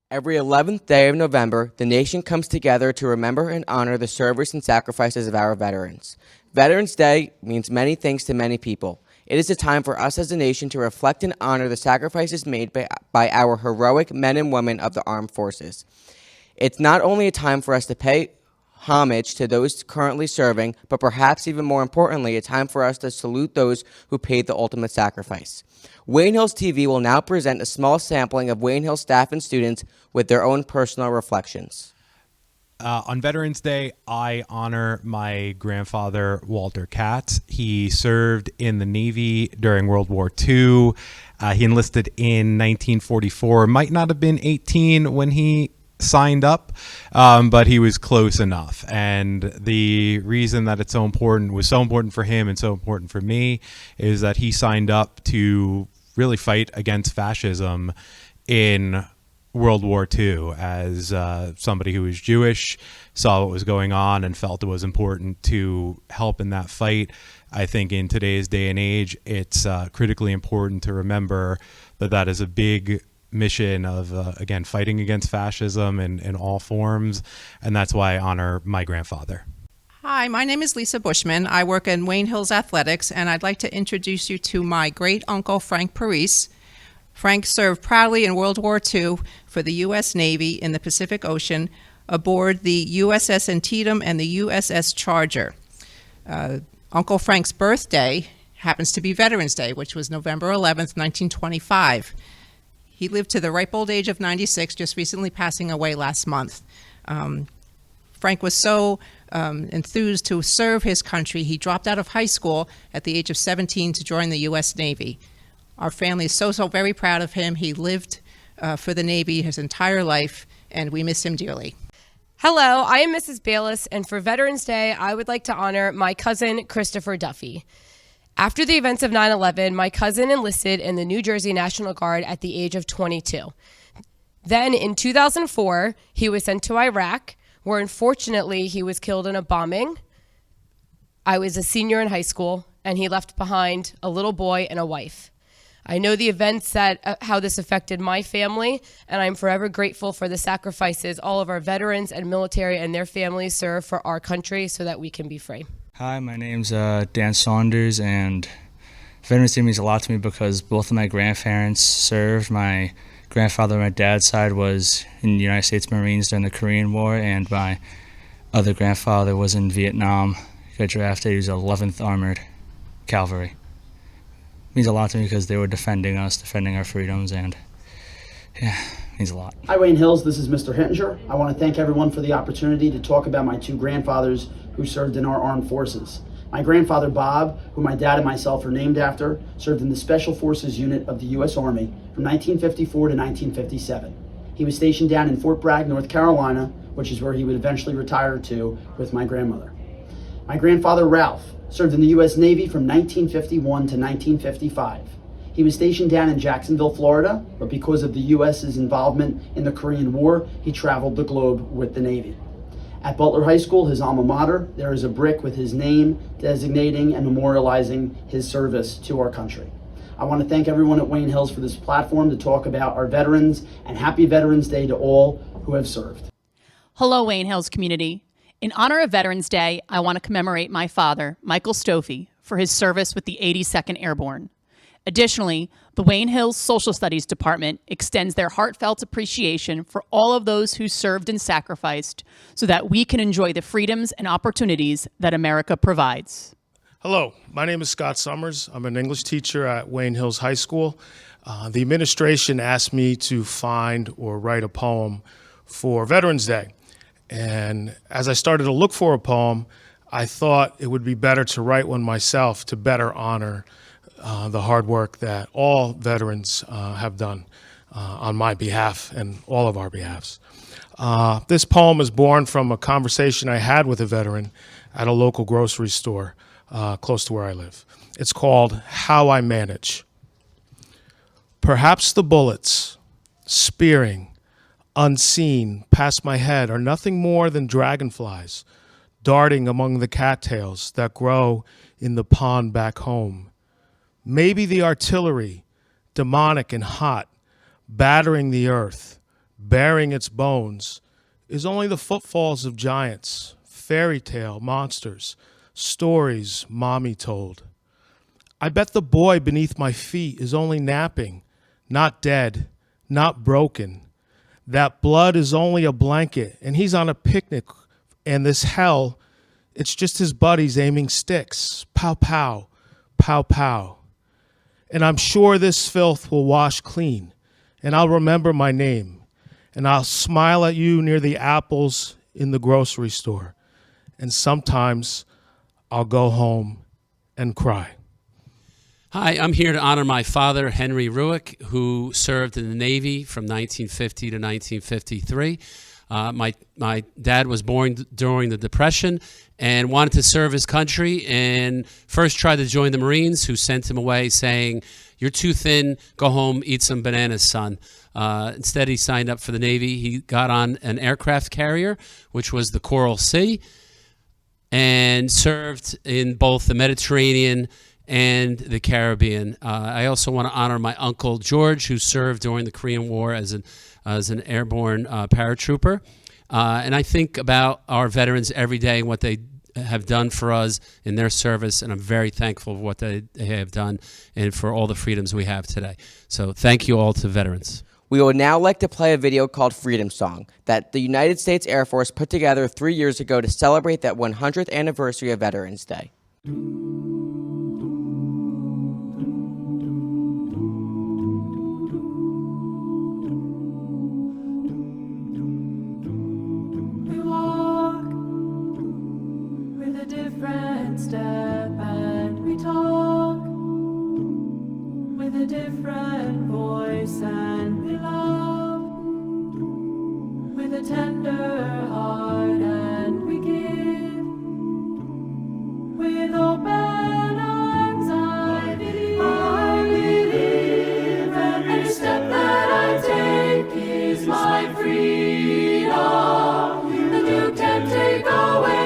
Every 11th day of November, the nation comes together to remember and honor the service and sacrifices of our veterans. Veterans Day means many things to many people. It is a time for us as a nation to reflect and honor the sacrifices made by our heroic men and women of the armed forces. It's not only a time for us to pay homage to those currently serving, but perhaps even more importantly, a time for us to salute those who paid the ultimate sacrifice. Wayne Hills TV will now present a small sampling of Wayne Hills staff and students with their own personal reflections. On Veterans Day, I honor my grandfather, Walter Katz. He served in the Navy during World War II. He enlisted in 1944. Might not have been 18 when he signed up, but he was close enough. And the reason that it's so important, was so important for him and so important for me, is that he signed up to really fight against fascism in World War II. As somebody who was Jewish, saw what was going on and felt it was important to help in that fight. I think in today's day and age, it's critically important to remember that that is a big mission of, again, fighting against fascism in all forms. And that's why I honor my grandfather. Hi, my name is Lisa Bushman. I work in Wayne Hills Athletics, and I'd like to introduce you to my great-uncle, Frank Parise. Frank served proudly in World War II for the U.S. Navy in the Pacific Ocean aboard the USS Antietam and the USS Charger. Uncle Frank's birthday happens to be Veterans Day, which was November 11th, 1925. He lived to the ripe old age of 96, just recently passing away last month. Frank was so enthused to serve his country, he dropped out of high school at the age of 17 to join the U.S. Navy. Our family is so very proud of him. He lived for the Navy his entire life, and we miss him dearly. Hello, I am Mrs. Bayless, and for Veterans Day, I would like to honor my cousin, Christopher Duffy. After the events of 9/11, my cousin enlisted in the New Jersey National Guard at the age of 22. Then in 2004, he was sent to Iraq, where unfortunately he was killed in a bombing. I was a senior in high school, and he left behind a little boy and a wife. I know the events how this affected my family, and I'm forever grateful for the sacrifices all of our veterans and military and their families serve for our country so that we can be free. Hi, my name's Dan Saunders, and Veterans Day means a lot to me because both of my grandparents served. My grandfather on my dad's side was in the United States Marines during the Korean War, and my other grandfather was in Vietnam. He got drafted. He was 11th Armored Cavalry. It means a lot to me because they were defending us, defending our freedoms, and yeah, it means a lot. Hi, Wayne Hills. This is Mr. Hittinger. I want to thank everyone for the opportunity to talk about my two grandfathers who served in our armed forces. My grandfather, Bob, who my dad and myself are named after, served in the Special Forces Unit of the U.S. Army from 1954 to 1957. He was stationed down in Fort Bragg, North Carolina, which is where he would eventually retire to with my grandmother. My grandfather, Ralph, served in the U.S. Navy from 1951 to 1955. He was stationed down in Jacksonville, Florida, but because of the U.S.'s involvement in the Korean War, he traveled the globe with the Navy. At Butler High School, his alma mater, there is a brick with his name designating and memorializing his service to our country. I want to thank everyone at Wayne Hills for this platform to talk about our veterans, and happy Veterans Day to all who have served. Hello, Wayne Hills community. In honor of Veterans Day, I want to commemorate my father, Michael Stoffi, for his service with the 82nd Airborne. Additionally, the Wayne Hills Social Studies Department extends their heartfelt appreciation for all of those who served and sacrificed so that we can enjoy the freedoms and opportunities that America provides. Hello, my name is Scott Summers. I'm an English teacher at Wayne Hills High School. The administration asked me to find or write a poem for Veterans Day. And as I started to look for a poem, I thought it would be better to write one myself to better honor the hard work that all veterans have done on my behalf and all of our behalves. This poem is born from a conversation I had with a veteran at a local grocery store close to where I live. It's called How I Manage. Perhaps the bullets, spearing, unseen, past my head are nothing more than dragonflies darting among the cattails that grow in the pond back home. Maybe the artillery, demonic and hot, battering the earth, bearing its bones, is only the footfalls of giants, fairy tale monsters, stories mommy told. I bet the boy beneath my feet is only napping, not dead, not broken. That blood is only a blanket, and he's on a picnic, and this hell, it's just his buddies aiming sticks. Pow, pow, pow, pow. And I'm sure this filth will wash clean, and I'll remember my name, and I'll smile at you near the apples in the grocery store, and sometimes I'll go home and cry. Hi, I'm here to honor my father, Henry Ruick, who served in the Navy from 1950 to 1953. My dad was born during the Depression and wanted to serve his country, and first tried to join the Marines, who sent him away saying, "You're too thin, go home, eat some bananas, son." Instead, he signed up for the Navy. He got on an aircraft carrier, which was the Coral Sea, and served in both the Mediterranean and the Caribbean. I also want to honor my uncle George, who served during the Korean War as an airborne paratrooper. And I think about our veterans every day and what they have done for us in their service, and I'm very thankful for what they have done and for all the freedoms we have today. So thank you all to veterans. We would now like to play a video called Freedom Song that the United States Air Force put together 3 years ago to celebrate that 100th anniversary of Veterans Day. Different step, and we talk with a different voice, and we love with a tender heart, and we give with open arms. I believe, and every step that I take is my freedom that you can't take away.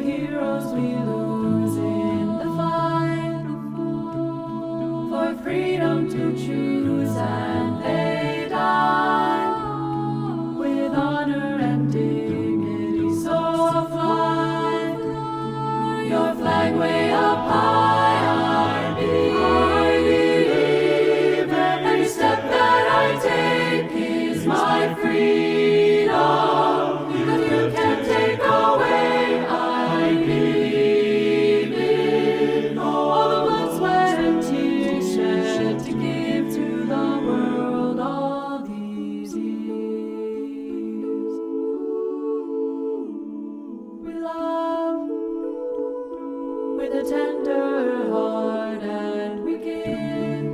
Heroes we lose in the fight for freedom to choose, and they die with honor and dignity. So fly your flag way up high. I believe every step that I take is my freedom that you can't take away. With a tender heart, and we give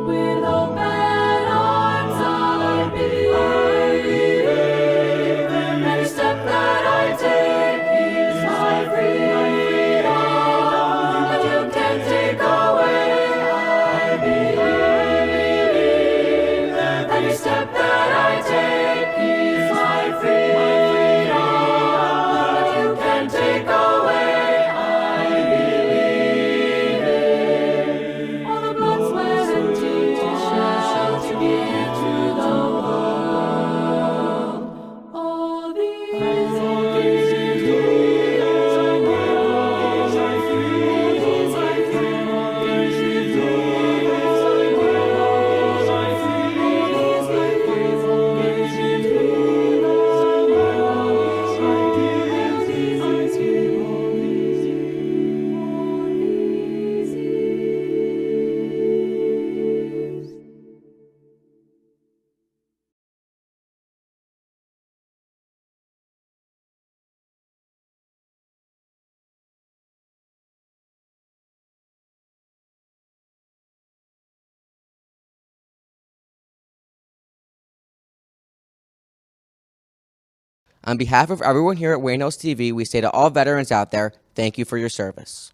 with open arms. I believe every step that I take is my freedom that you can't take away. I believe every step that I take is my freedom that you can't take away. I On behalf of everyone here at WHTV, we say to all veterans out there, thank you for your service.